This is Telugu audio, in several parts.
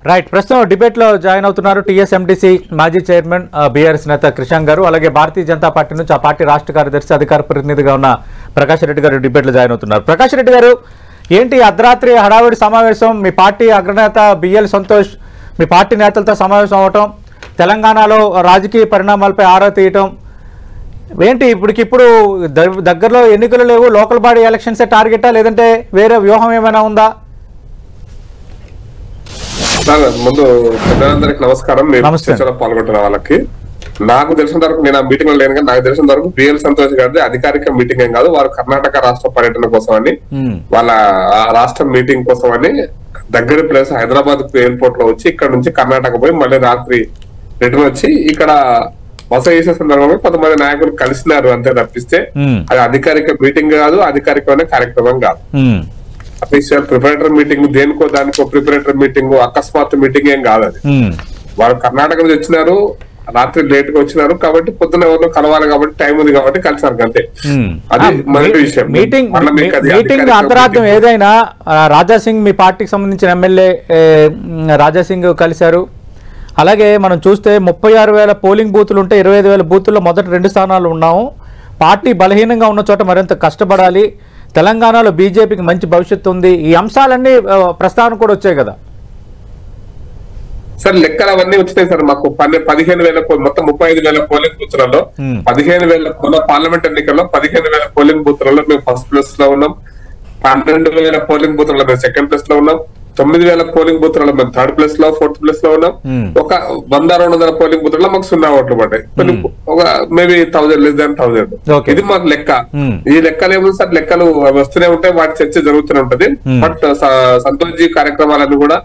రైట్, ప్రస్తుతం డిబేట్ లో జాయిన్ అవుతున్నారు టీఎస్ఎంటీసీ మాజీ చైర్మన్ బీఆర్ఎస్ నేత కృషాంక్ గారు, అలాగే భారతీయ జనతా పార్టీ నుంచి ఆ పార్టీ రాష్ట్ర కార్యదర్శి అధికార ప్రతినిధిగా ఉన్న ప్రకాష్ రెడ్డి గారు డిబేట్ లో జాయిన్ అవుతున్నారు. ప్రకాష్ రెడ్డి గారు, ఏంటి అర్ధరాత్రి హడావుడి సమావేశం? మీ పార్టీ అగ్రనేత బిఎల్ సంతోష్ మీ పార్టీ నేతలతో సమావేశం అవటం, తెలంగాణలో రాజకీయ పరిణామాలపై ఆరా తీయటం ఏంటి? ఇప్పటికిప్పుడు దగ్గరలో ఎన్నికలు లేవు, లోకల్ బాడీ ఎలక్షన్సే టార్గెటా లేదంటే వేరే వ్యూహం ఏమైనా ఉందా? ముందు పెద్దలందరికీ నమస్కారం. చర్చలో పాల్గొంటున్న వాళ్ళకి నాకు తెలిసిన వరకు నేను ఆ మీటింగ్ లో లేను, కానీ నాకు తెలిసిన వరకు బిఎల్ సంతోష్ గారిది అధికారిక మీటింగ్ ఏం కాదు. వారు కర్ణాటక రాష్ట్ర పర్యటన కోసం అని, వాళ్ళ రాష్ట్ర మీటింగ్ కోసం అని దగ్గర ప్లేస్ హైదరాబాద్ ఎయిర్పోర్ట్ లో వచ్చి ఇక్కడ నుంచి కర్ణాటక పోయి మళ్ళీ రాత్రి రిటర్న్ వచ్చి ఇక్కడ బస చేసే సందర్భంగా కొంతమంది నాయకులు కలిసినారు అంతే తప్పిస్తే అది అధికారిక మీటింగ్ కాదు, అధికారికమైన కార్యక్రమం కాదు. అఫీషియల్ ప్రిపరేటరీ మీటింగ్ దేనికో దానికో ప్రిపరేటరీ మీటింగ్ అకస్మాత్ మీటింగ్ ఏం కాదు. అది వాళ్ళు కర్ణాటక నుంచి వచ్చినారు, రాత్రి లేట్ గా వచ్చినారు కాబట్టి పొద్దున ఎవరినో కలవాలి కాబట్టి టైం ఉంది కాబట్టి కలిసారు అంతే. అది మొదటి విషయం. మీటింగ్ అంతరార్థం ఏదైనా రాజాసింగ్ మీ పార్టీకి సంబంధించిన ఎమ్మెల్యే రాజాసింగ్ కలిశారు. అలాగే మనం చూస్తే 36,000 పోలింగ్ బూతులు ఉంటే 25,000 బూతుల్లో మొదటి 2 స్థానాలు ఉన్నాము. పార్టీ బలహీనంగా ఉన్న చోట మరింత కష్టపడాలి, తెలంగాణలో బీజేపీకి మంచి భవిష్యత్తు ఉంది, ఈ అంశాలన్నీ ప్రస్తావన కూడా వచ్చాయి కదా సార్. లెక్కలు అవన్నీ వచ్చినాయి సార్. మాకు 15,000 మొత్తం 35,000 పోలింగ్ బూత్లలో 15,000 పార్లమెంట్ ఎన్నికల్లో 15,000 పోలింగ్ బూత్లలో మేము ఫస్ట్ ప్లేస్ లో ఉన్నాం. 12,000 పోలింగ్ బూత్లలో మేము సెకండ్ ప్లేస్ లో ఉన్నాం. 9,000 పోలింగ్ బూత్లలో మేము థర్డ్ ప్లేస్ లో 4th ప్లేస్ లో ఉన్నాం. ఒక 100-200 పోలింగ్ బూత్లలో మాకు 0 ఓట్లు పడ్డాయి. ఒక మేబీ 1,000 less than 1,000. ఇది మాకు లెక్క. ఈ లెక్కలు ఏమో సార్, లెక్కలు వస్తూనే ఉంటాయి, వాటి చర్చ జరుగుతూనే ఉంటది. బట్ సంతోష్ జీ కార్యక్రమాలన్నీ కూడా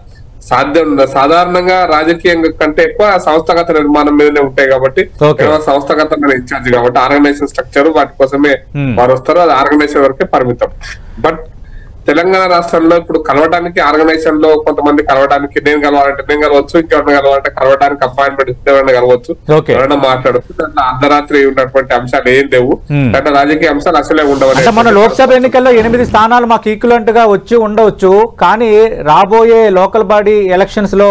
సాధారణంగా రాజకీయం కంటే ఎక్కువ సంస్థాగత నిర్మాణం మీదనే ఉంటాయి కాబట్టి, సంస్థాగత ఇన్ఛార్జ్ కాబట్టి ఆర్గనైజేషన్ స్ట్రక్చర్ వాటి కోసమే వారు వస్తారు. అది ఆర్గనైజేషన్ వరకే పరిమితం. బట్ తెలంగాణ రాష్ట్రంలో ఇప్పుడు కలవడానికి ఆర్గనైజేషన్ లో కొంతమంది కలవడానికి నేను కలవాలంటే నేను కలవచ్చు, ఇంకెవరైనా కలవాలంటే కలవడానికి అపాయింట్మెంట్ ఇస్తే ఎవరైనా కలవచ్చు, ఎవరైనా మాట్లాడచ్చు. దాంట్లో అర్ధరాత్రి ఉన్నటువంటి అంశాలు ఏం లేవు, దాంట్లో రాజకీయ అంశాలు అసలే ఉండవు. మన లోక్సభ ఎన్నికల్లో 8 స్థానాలు మాకు ఈక్వలెంట్ గా వచ్చి ఉండవచ్చు, కానీ రాబోయే లోకల్ బాడీ ఎలక్షన్స్ లో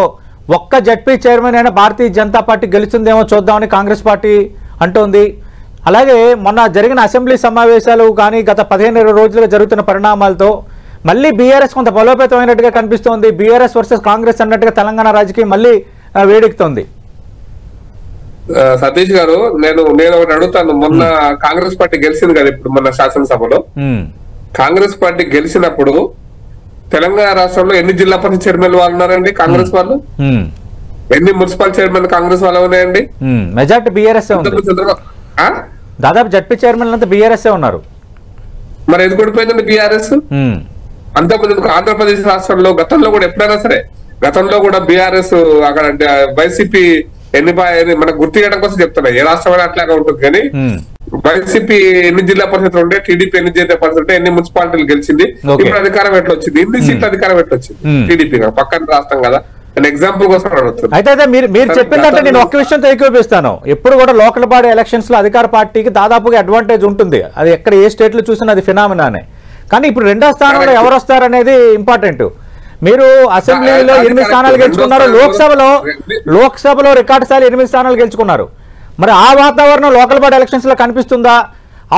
ఒక్క జడ్పీ చైర్మన్ అయినా భారతీయ జనతా పార్టీ గెలుస్తుందేమో చూద్దామని కాంగ్రెస్ పార్టీ అంటోంది. అలాగే మొన్న జరిగిన అసెంబ్లీ సమావేశాలు కానీ గత 15-20 రోజులుగా జరుగుతున్న పరిణామాలతో మళ్ళీ బీఆర్ఎస్ కొంత బలోపేతమైనట్టుగా కనిపిస్తోంది. బీఆర్ఎస్ వర్సెస్ కాంగ్రెస్ అన్నట్టుగా తెలంగాణ రాజకీయం మళ్ళీ వేడెక్కుతోంది. సతీష్ గారు, నేను ఒకటి అడుగుతాను. మొన్న కాంగ్రెస్ పార్టీ గెలిచింది కదా ఇప్పుడు మొన్న శాసనసభలో. కాంగ్రెస్ పార్టీ గెలిచినప్పుడు తెలంగాణ రాష్ట్రంలో ఎన్ని జిల్లా పరిషత్ చైర్మన్ వాళ్ళు ఉన్నారండి కాంగ్రెస్ వాళ్ళు? ఎన్ని మున్సిపల్ చైర్మన్ కాంగ్రెస్ వాళ్ళు ఉన్నాయండి? మెజార్టీ బీఆర్ఎస్, దాదాపు జడ్పీ చైర్మన్ అంతా బీఆర్ఎస్ ఉన్నారు. మరి ఎందుకు ఓడిపోయిందండి బీఆర్ఎస్? అంతకుముందు ఆంధ్రప్రదేశ్ రాష్ట్రంలో గతంలో కూడా ఎప్పుడైనా సరే, గతంలో కూడా బీఆర్ఎస్ అక్కడ వైసీపీ మనకు గుర్తు చేయడం కోసం చెప్తున్నా, ఏ రాష్ట్రం అయినా అట్లాగా ఉంటుంది. కానీ వైసీపీ ఎన్ని జిల్లా పరిషత్లు ఉంటే, టీడీపీ ఎన్ని జిల్లా పరిషత్ ఉంటే, ఎన్ని మున్సిపాలిటీలు గెలిచింది, ఇప్పుడు అధికారం ఎట్లా వచ్చింది, ఎన్ని సీట్ల అధికారం ఎట్లా వచ్చింది టీడీపీ పక్కన రాష్ట్రం కదా. ఎగ్జాంపుల్ కోసం అడుగుతుంది. అయితే మీరు చెప్పిందంటే నేను ఒక్క విషయంతో ఏకీభవిస్తాను. ఎప్పుడు కూడా లోకల్ బాడీ ఎలక్షన్స్ లో అధికార పార్టీకి దాదాపుగా అడ్వాంటేజ్ ఉంటుంది. అది ఎక్కడ ఏ స్టేట్ లో చూసినా అది ఫినామినానే. కానీ ఇప్పుడు 2వ స్థానంలో ఎవరు వస్తారనేది ఇంపార్టెంట్. మీరు అసెంబ్లీలో 8 స్థానాలు గెలుచుకున్నారు, లోక్సభలో రికార్డు స్థాయి 8 స్థానాలు గెలుచుకున్నారు. మరి ఆ వాతావరణం లోకల్ బాడీ ఎలక్షన్స్ లో కనిపిస్తుందా?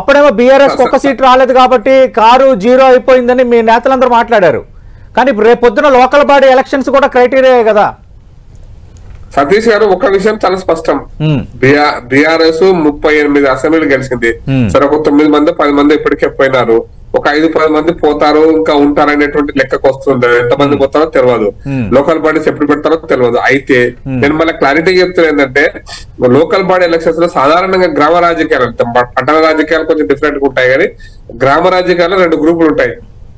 అప్పుడేమో బీఆర్ఎస్ ఒక్క సీట్ రాలేదు కాబట్టి కారు 0 అయిపోయిందని మీ నేతలందరూ మాట్లాడారు. కానీ ఇప్పుడు రేపు పొద్దున లోకల్ బాడీ ఎలక్షన్స్ కూడా క్రైటీరియా కదా. సతీష్ గారు, ఒక విషయం చాలా స్పష్టం. బీఆర్ఎస్ 38 అసెంబ్లీలు గెలిచింది. సరే, ఒక 9 మంది 10 మంది ఇప్పటికే పోయినారు. ఒక 5-10 మంది పోతారు, ఇంకా ఉంటారు అనేటువంటి లెక్కకు వస్తుంది. ఎంతమంది పోతారో తెలియదు, లోకల్ బాడీస్ ఎప్పుడు పెడతారో తెలియదు. అయితే నేను మళ్ళీ క్లారిటీ చెప్తున్నా ఏంటంటే, లోకల్ బాడీ ఎలక్షన్స్ లో సాధారణంగా గ్రామ రాజకీయాలు, పట్టణ రాజకీయాలు కొంచెం డిఫరెంట్ గా ఉంటాయి. కానీ గ్రామ రాజకీయాల్లో 2 గ్రూపులు ఉంటాయి.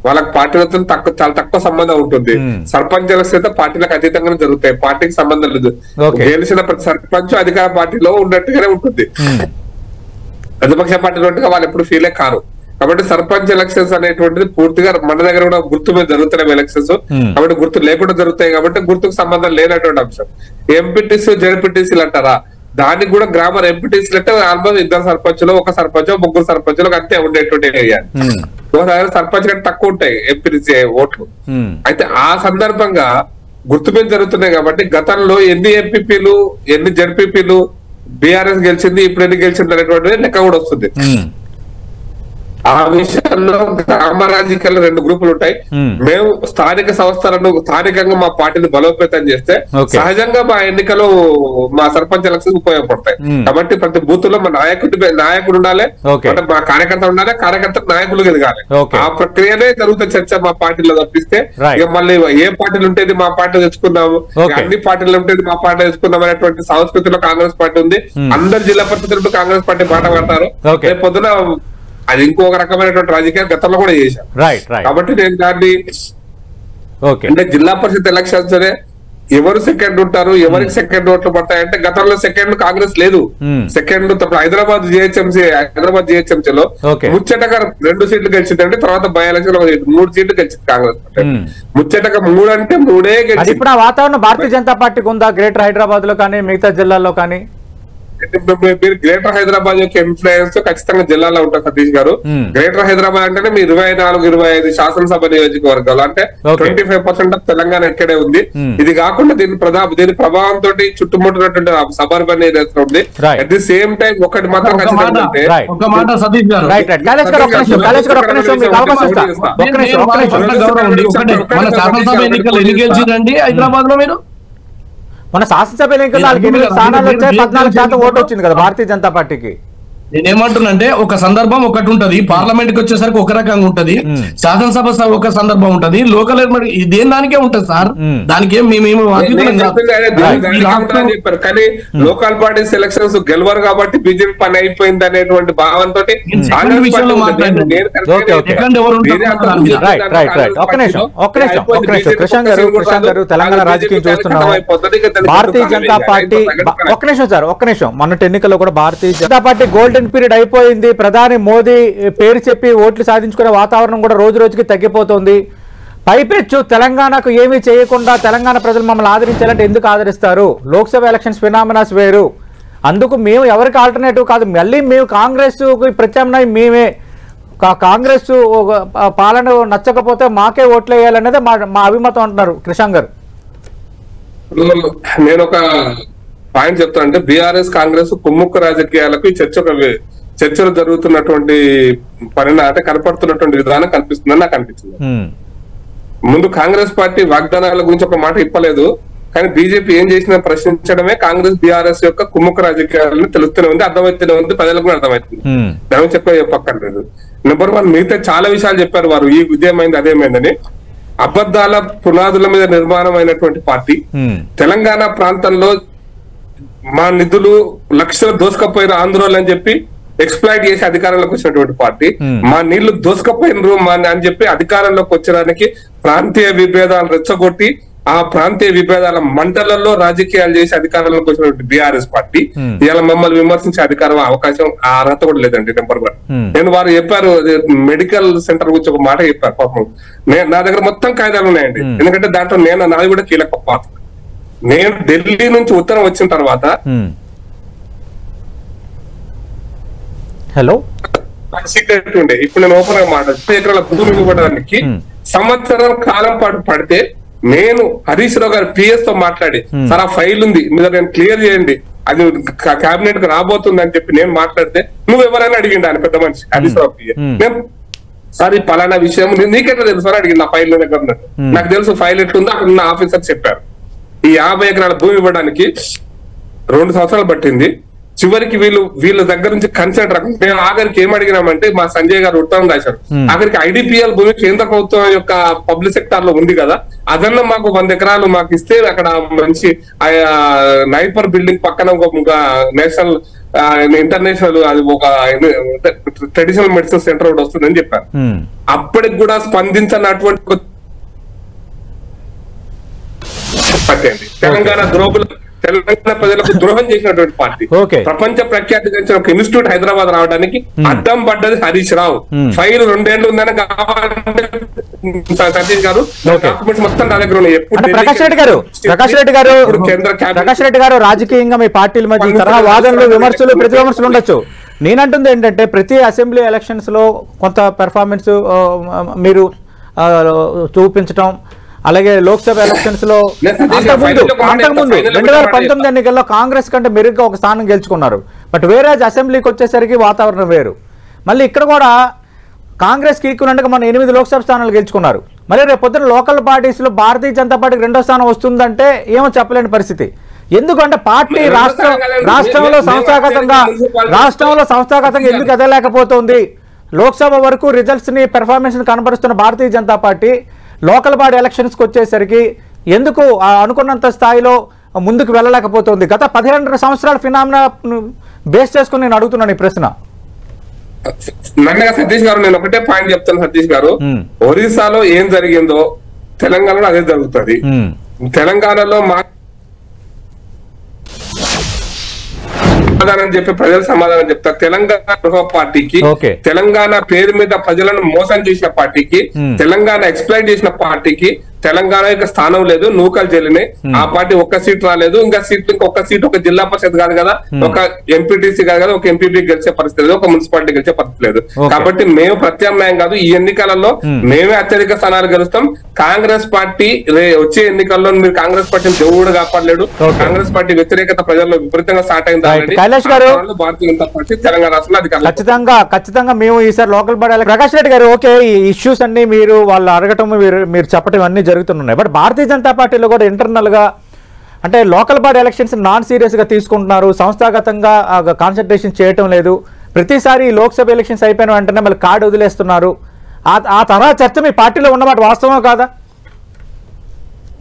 వాళ్ళకి పార్టీలతో చాలా తక్కువ సంబంధం ఉంటుంది. సర్పంచ్ ఎలక్షన్ అయితే పార్టీలకు అతీతంగానే జరుగుతాయి, పార్టీకి సంబంధం లేదు. గెలిచిన ప్రతి సర్పంచ్ అధికార పార్టీలో ఉన్నట్టుగానే ఉంటుంది. ప్రతిపక్ష పార్టీలో ఉంటే వాళ్ళు ఎప్పుడు ఫీలే కారు. కాబట్టి సర్పంచ్ ఎలక్షన్స్ అనేటువంటిది పూర్తిగా మన దగ్గర కూడా గుర్తు మీద జరుగుతున్నాయి ఎలక్షన్స్. కాబట్టి గుర్తు లేకుండా జరుగుతాయి కాబట్టి గుర్తుకు సంబంధం లేనటువంటి అంశం. ఎంపీటీసీ జెడ్పీటీసీలు అంటారా, దానికి కూడా గ్రామర్ ఎంపీటీసీలు అంటే ఆల్మోస్ట్ 2 సర్పంచులు, 1 సర్పంచ్, 3 సర్పంచులు అంతే ఉండేటువంటి ఏరియా. ఒకసారి సర్పంచ్ కంటే తక్కువ ఉంటాయి ఎంపీటీసీ ఓట్లు. అయితే ఆ సందర్భంగా గుర్తు మీద జరుగుతున్నాయి కాబట్టి గతంలో ఎన్ని ఎంపీపీలు ఎన్ని జడ్పీపీలు బీఆర్ఎస్ గెలిచింది, ఇప్పుడు ఎన్ని గెలిచింది అనేటువంటిది లెక్క కూడా వస్తుంది. ఆ విషయంలో గ్రామ రాజకీయాల్లో 2 గ్రూపులు ఉంటాయి. మేము స్థానిక సంస్థలను స్థానికంగా మా పార్టీని బలోపేతం చేస్తే సహజంగా మా ఎన్నికలు మా సర్పంచ్ ఎలక్షన్ ఉపయోగపడతాయి. కాబట్టి ప్రతి బూత్ లో మా నాయకుడు ఉండాలి, మా కార్యకర్త ఉండాలి, కార్యకర్తకు నాయకులు ఎదగాలి. ఆ ప్రక్రియనే జరుగుతుంది చర్చ మా పార్టీలో తప్పిస్తే ఇక మళ్ళీ ఏ పార్టీలు ఉంటేది మా పార్టీ తెచ్చుకున్నాము, అన్ని పార్టీలు ఉంటేది మా పార్టీ తెచ్చుకున్నాం అనేటువంటి సంస్కృతిలో కాంగ్రెస్ పార్టీ ఉంది. అందరు జిల్లా పరిషత్తులు కాంగ్రెస్ పార్టీ మాట పడతారు. రేపు పొద్దున అది ఇంకొక రకమైనటువంటి రాజకీయాలు గతంలో కూడా చేశారు. కాబట్టి నేను దాన్ని అంటే జిల్లా పరిషత్ ఎలక్షన్స్ ఎవరు సెకండ్ ఉంటారు, ఎవరికి సెకండ్ ఓట్లు పడతాయంటే గతంలో సెకండ్ కాంగ్రెస్ లేదు. సెకండ్ హైదరాబాద్ జిహెచ్ఎంసీలో ముచ్చటగా 2 సీట్లు గెలిచింది. అంటే తర్వాత బై ఎలక్షన్ 3 సీట్లు గెలిచింది కాంగ్రెస్ పార్టీ. ముచ్చటగా 3 అంటే 3 గెలిచింది. ఇప్పుడు ఆ వాతావరణం భారతీయ జనతా పార్టీకి ఉందా గ్రేటర్ హైదరాబాద్ లో కానీ మిగతా జిల్లాల్లో కానీ? మీరు గ్రేటర్ హైదరాబాద్ యొక్క ఇన్ఫ్లుయెన్స్ ఖచ్చితంగా జిల్లాలో ఉంటారు సతీష్ గారు. గ్రేటర్ హైదరాబాద్ అంటేనే మీ 24-25 శాసనసభ నియోజకవర్గాలు అంటే 25% ఆఫ్ తెలంగాణ ఇక్కడే ఉంది. ఇది కాకుండా దీని ప్రభావంతో చుట్టుముట్టినటువంటి సబర్బన్ ఏరియాస్ ఉంది. అట్ ది సేమ్ టైం ఒకటి మాత్రం హైదరాబాద్ లో మీరు మన శాసనసభ ఎన్నికల్లో 8 స్థానాలు వచ్చాయి, 14% ఓటు వచ్చింది కదా భారతీయ జనతా పార్టీకి. నేనేమంటున్నానంటే ఒక సందర్భం ఒకటి ఉంటది, పార్లమెంట్ కి వచ్చేసరికి ఒక రకంగా ఉంటది, శాసనసభ ఒక సందర్భం ఉంటది, లోకల్ దేని దానికే ఉంటది సార్. దానికి చెప్పారు కానీ లోకల్ బాడీస్ ఎలక్షన్స్ గెలవరు కాబట్టి బీజేపీ పని అయిపోయింది అనేటువంటి భావంతో తెలంగాణ రాజకీయం చూస్తున్నాం. భారతీయ జనతా పార్టీ ఒక్క నిమిషం సార్, ఒక్క నిమిషం. మొన్నటి ఎన్నికల్లో కూడా భారతీయ జనతా పార్టీ గోల్డెన్ పీరియడ్ అయిపోయింది. ప్రధాని మోదీ పేరు చెప్పి ఓట్లు సాధించుకునే వాతావరణం కూడా రోజు రోజుకి తగ్గిపోతుంది. పైపెచ్చు తెలంగాణకు ఏమీ చేయకుండా తెలంగాణ ప్రజలు మమ్మల్ని ఆదరించాలంటే ఎందుకు ఆదరిస్తారు? లోక్సభ ఎలక్షన్స్ ఫినామినాస్ వేరు. అందుకు మేము ఎవరికి ఆల్టర్నేటివ్ కాదు, మళ్ళీ మేము కాంగ్రెస్ ప్రత్యామ్నాయం మేమే. కాంగ్రెస్ పాలన నచ్చకపోతే మాకే ఓట్లు వేయాలనేది మా అభిమతం అంటున్నారు కృష్ణ గారు. నేను ఒక పాయింట్ చెప్తానంటే బీఆర్ఎస్ కాంగ్రెస్ కుమ్ముక్కు రాజకీయాలకు చర్చలు జరుగుతున్నటువంటి అంటే కనపడుతున్నటువంటి విధానం కనిపిస్తుందని నాకు అనిపించింది. ముందు కాంగ్రెస్ పార్టీ వాగ్దానాల గురించి ఒక మాట ఇప్పలేదు, కానీ బీజేపీ ఏం చేసినా ప్రశ్నించడమే కాంగ్రెస్ బీఆర్ఎస్ యొక్క కుమ్ముక్కు రాజకీయాలను తెలుస్తూనే ఉంది, అర్థమవుతూనే ఉంది, ప్రజలకు కూడా అర్థమవుతుంది. దాని చెప్పక్కర్లేదు. నెంబర్ 1 మిగతా చాలా విషయాలు చెప్పారు వారు, ఈ ఇదేమైంది అదేమైందని. అబద్ధాల పునాదుల మీద నిర్మాణం అయినటువంటి పార్టీ. తెలంగాణ ప్రాంతంలో మా నిధులు లక్షలు దోసుకపోయిన ఆంధ్రోళ్ళు అని చెప్పి ఎక్స్ప్లాయిట్ చేసి అధికారంలోకి వచ్చినటువంటి పార్టీ. మా నీళ్లు దోసుకపోయినరు అని చెప్పి అధికారంలోకి వచ్చడానికి ప్రాంతీయ విభేదాలు రెచ్చగొట్టి ఆ ప్రాంతీయ విభేదాల మంటలలో రాజకీయాలు చేసి అధికారంలోకి వచ్చినటువంటి బీఆర్ఎస్ పార్టీ ఇలా మమ్మల్ని విమర్శించే అధికారం అవకాశం ఆ అర్హత కూడా లేదండి. నెంబర్ 1 నేను వారు చెప్పారు మెడికల్ సెంటర్ గురించి ఒక మాట చెప్పారు. పాపం నా దగ్గర మొత్తం కాయిదాలు ఉన్నాయండి, ఎందుకంటే దాంట్లో నాది కూడా కీలక పాత్ర. నేను ఢిల్లీ నుంచి ఉత్తరం వచ్చిన తర్వాత హలో సీక్రెట్ ఉండే, ఇప్పుడు నేను ఓపెన్ గా మాట 10 ఎకరాల భూమి ఇవ్వడానికి సంవత్సరం కాలం పాటు పడితే నేను హరీష్ రావు గారు పిఎస్ తో మాట్లాడి సార్ ఆ ఫైల్ ఉంది మీరు నేను క్లియర్ చేయండి, అది కేబినెట్ కు రాబోతుంది అని చెప్పి నేను మాట్లాడితే నువ్వు ఎవరైనా అడిగిండు ఆయన పెద్ద మనిషి హరీష్ రావు పిఎస్. నేను సార్ ఈ పలానా విషయం నీకెట్లా తెలుసు సార్ అడిగింది, నా ఫైల్ దగ్గర ఉన్నట్టు నాకు తెలుసు ఫైల్ ఎట్లుందో అక్కడ ఉన్న ఆఫీసర్ చెప్పారు. ఈ 50 ఎకరాల భూమి ఇవ్వడానికి 2 సంవత్సరాలు పట్టింది. చివరికి వీళ్ళ దగ్గర నుంచి కన్సెంట్ రకం మేము ఆఖరికి ఏం అడిగినామంటే మా సంజయ్ గారు ఉత్తరం రాశారు, ఆఖరికి ఐడిపిఎల్ భూమి కేంద్ర ప్రభుత్వం యొక్క పబ్లిక్ సెక్టార్ లో ఉంది కదా, అదన్నా మాకు 100 ఎకరాలు మాకు ఇస్తే అక్కడ మంచి నైపర్ బిల్డింగ్ పక్కన ఒక నేషనల్ ఇంటర్నేషనల్ అది ఒక ట్రెడిషనల్ మెడిసిన్ సెంటర్ ఒకటి వస్తుందని చెప్పారు. అప్పటికి కూడా స్పందించనటువంటి తెలంగాణ ప్రజలకు ద్రోహం చేసినటువంటి పార్టీ, ప్రపంచ ప్రఖ్యాతి గెలిచిన ఒక ఇన్స్టిట్యూట్ హైదరాబాద్ రావడానికి అడ్డం పడ్డది హరీష్ రావు. ఫైల్ 2 ఏళ్ళు ఉందని సతీష్ గారు డాక్యుమెంట్స్ మొత్తం నా దగ్గర ఉన్నాయి. ప్రకాష్ రెడ్డి గారు రాజకీయంగా మీ పార్టీల మధ్య తరహా వాదనలు విమర్శలు ప్రతి విమర్శలు ఉండొచ్చు. నేనంటుంది ఏంటంటే ప్రతి అసెంబ్లీ ఎలక్షన్స్ లో కొంత పెర్ఫార్మెన్స్ మీరు చూపించడం, అలాగే లోక్సభ ఎలక్షన్స్ లో అంతకుముందు 2019 ఎన్నికల్లో కాంగ్రెస్ కంటే మెరుగ్గా ఒక స్థానం గెలుచుకున్నారు. బట్ వేరే అసెంబ్లీకి వచ్చేసరికి వాతావరణం వేరు. మళ్ళీ ఇక్కడ కూడా కాంగ్రెస్ కి ఈక్వల్ మనం 8 లోక్సభ స్థానాలు గెలుచుకున్నారు. మరి రేపు పొద్దున లోకల్ పార్టీస్ లో భారతీయ జనతా పార్టీకి 2వ స్థానం వస్తుందంటే ఏమో చెప్పలేని పరిస్థితి. ఎందుకంటే పార్టీ రాష్ట్రంలో సంస్థాగతంగా ఎందుకు ఎదలేకపోతుంది? లోక్సభ వరకు రిజల్ట్స్ ని పెర్ఫార్మెన్స్ ని కనబరుస్తున్న Bharatiya Janata party local body elections కి వచ్చేసరికి ఎందుకు అనుకున్నంత స్థాయిలో ముందుకు వెళ్ళలేకపోతుంది? గత 12 సంవత్సరాల ఫినామినా బేస్ చేసుకుని నేను అడుగుతున్నాను ఈ ప్రశ్న. నండగా సతీష్ గారు, నేను ఒకటే పాయింట్ చెప్తాను సతీష్ గారు. ఒరిస్సాలో ఏం జరిగిందో తెలంగాణలో అదే జరుగుతుంది. తెలంగాణలో సమాధానం చెప్పి ప్రజలు సమాధానం చెప్తారు. తెలంగాణ పార్టీకి, తెలంగాణ పేరు మీద ప్రజలను మోసం చేసిన పార్టీకి, తెలంగాణ ఎక్స్ప్లైట్ చేసిన పార్టీకి తెలంగాణ యొక్క స్థానం లేదు. నూకలు చెల్లినాయి. ఆ పార్టీ ఒక్క సీట్ రాలేదు. ఇంకా సీట్ ఇంకొక సీట్ ఒక జిల్లా పరిషత్ కాదు కదా, ఒక ఎంపీటీసీ కాదు కదా, ఒక ఎంపీపీ గెలిచే పరిస్థితి లేదు, ఒక మున్సిపాలిటీ గెలిచే పరిస్థితి లేదు. కాబట్టి మేము ప్రత్యామ్నాయం కాదు. ఈ ఎన్నికలలో మేమే అత్యధిక స్థానాలు గెలుస్తాం. కాంగ్రెస్ పార్టీ వచ్చే ఎన్నికల్లో మీరు కాంగ్రెస్ పార్టీని దేవుడు కాపాడలేడు. కాంగ్రెస్ పార్టీ వ్యతిరేకత ప్రజల్లో విపరీతంగా స్టార్ట్ అయింది. కైలాష్ గారు, భారతీయ జనతా పార్టీ తెలంగాణ రాష్ట్రంలో ఖచ్చితంగా మేము ఈసారి లోకల్ బాడీ. ప్రకాష్ రెడ్డి గారు, ఓకే, ఈ ఇష్యూస్ అన్ని మీరు వాళ్ళు అడగటం మీరు చెప్పడం అన్ని జరుగుతున్నాయి. బట్ భారతీయ జనతా పార్టీలో కూడా ఇంటర్నల్ గా అంటే local body elections non serious గా తీసుకుంటున్నారు. సంస్థాగతంగా కాన్సన్ట్రేషన్ చేయటం లేదు. ప్రతిసారి లోక్సభ ఎలక్షన్స్ అయిపోయిన వెంటనే మళ్ళీ కార్డు వదిలేస్తున్నారు. ఆ తరహా చర్చ మీ పార్టీలో ఉన్నమాట వాస్తవం కాదా?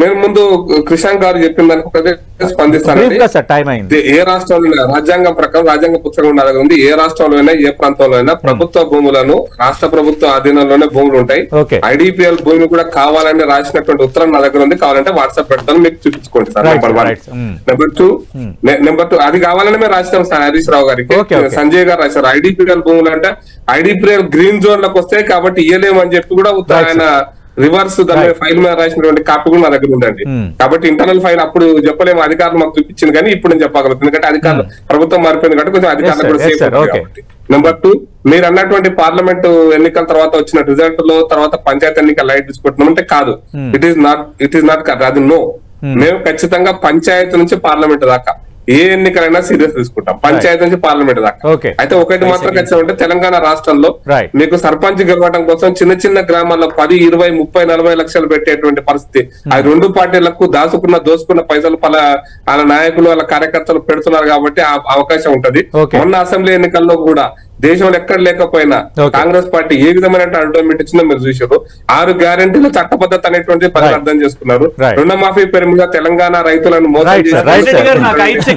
నేను ముందు కృషాంక్ గారు చెప్పిన దానికి స్పందిస్తాను. ఏ రాష్ట్రంలో రాజ్యాంగం ప్రకారం రాజ్యాంగ పుస్తకం ఉంది. ఏ రాష్ట్రంలో అయినా ఏ ప్రాంతంలో అయినా ప్రభుత్వ భూములను రాష్ట్ర ప్రభుత్వ ఆధీనంలోనే భూములు ఉంటాయి. ఐడిపిఎల్ భూమి కూడా కావాలని రాసినటువంటి ఉత్తరం నా దగ్గర ఉంది. కావాలంటే వాట్సాప్ పెడతాను, మీకు చూపించుకోండి సార్. నెంబర్ టూ అది కావాలని మేము రాసినాం సార్ హరీష్ రావు గారికి. సంజయ్ గారు రాశారు ఐడిపిఎల్ భూములు అంటే ఐడిపిఎల్ గ్రీన్ జోన్ లకు వస్తాయి కాబట్టి ఇయ్యలేము అని చెప్పి కూడా ఆయన రివర్స్ దాని ఫైల్ మీద రాసినటువంటి కాపీ కూడా నా దగ్గర ఉందండి. కాబట్టి ఇంటర్నల్ ఫైల్ అప్పుడు చెప్పలేము, అధికారులు మాకు చూపించింది కానీ ఇప్పుడు నేను చెప్పగలుగుతాను. ఎందుకంటే అధికారులు ప్రభుత్వం మారిపోయింది కాబట్టి కొంచెం అధికారులు కూడా సేఫ్ కాబట్టి. నెంబర్ టూ, మీరు అన్నటువంటి పార్లమెంట్ ఎన్నికల తర్వాత వచ్చిన రిజల్ట్ లో తర్వాత పంచాయతీ ఎన్నికల లైట్ తీసుకుంటున్నాం అంటే కాదు. ఇట్ ఈస్ నాట్ అది నో. మేము ఖచ్చితంగా పంచాయతీ నుంచి పార్లమెంట్ దాకా ఏ ఎన్నికలైనా సీరియస్ తీసుకుంటాం, పంచాయతీ నుంచి పార్లమెంట్ దాకా. అయితే ఒకటి మాత్రం ఖచ్చితంగా అంటే తెలంగాణ రాష్ట్రంలో మీకు సర్పంచ్ గెలవడం కోసం చిన్న చిన్న గ్రామాల్లో 10, 20, 30, 40 లక్షలు పెట్టేటువంటి పరిస్థితి. అది రెండు పార్టీలకు దోసుకున్న పైసలు వాళ్ళ నాయకులు వాళ్ళ కార్యకర్తలు పెడుతున్నారు కాబట్టి ఆ అవకాశం ఉంటది. మొన్న అసెంబ్లీ ఎన్నికల్లో కూడా దేశంలో ఎక్కడ లేకపోయినా కాంగ్రెస్ పార్టీ ఏ విధమైన అడ్వర్టైజ్మెంట్ ఇచ్చిందో మీరు చూసారు. 6 గ్యారెంటీలు చట్టబద్ధత అనేటువంటి ప్రజలు అర్థం చేసుకున్నారు. రుణమాఫీ పేరు మీద తెలంగాణ రైతులను మోసం చేసి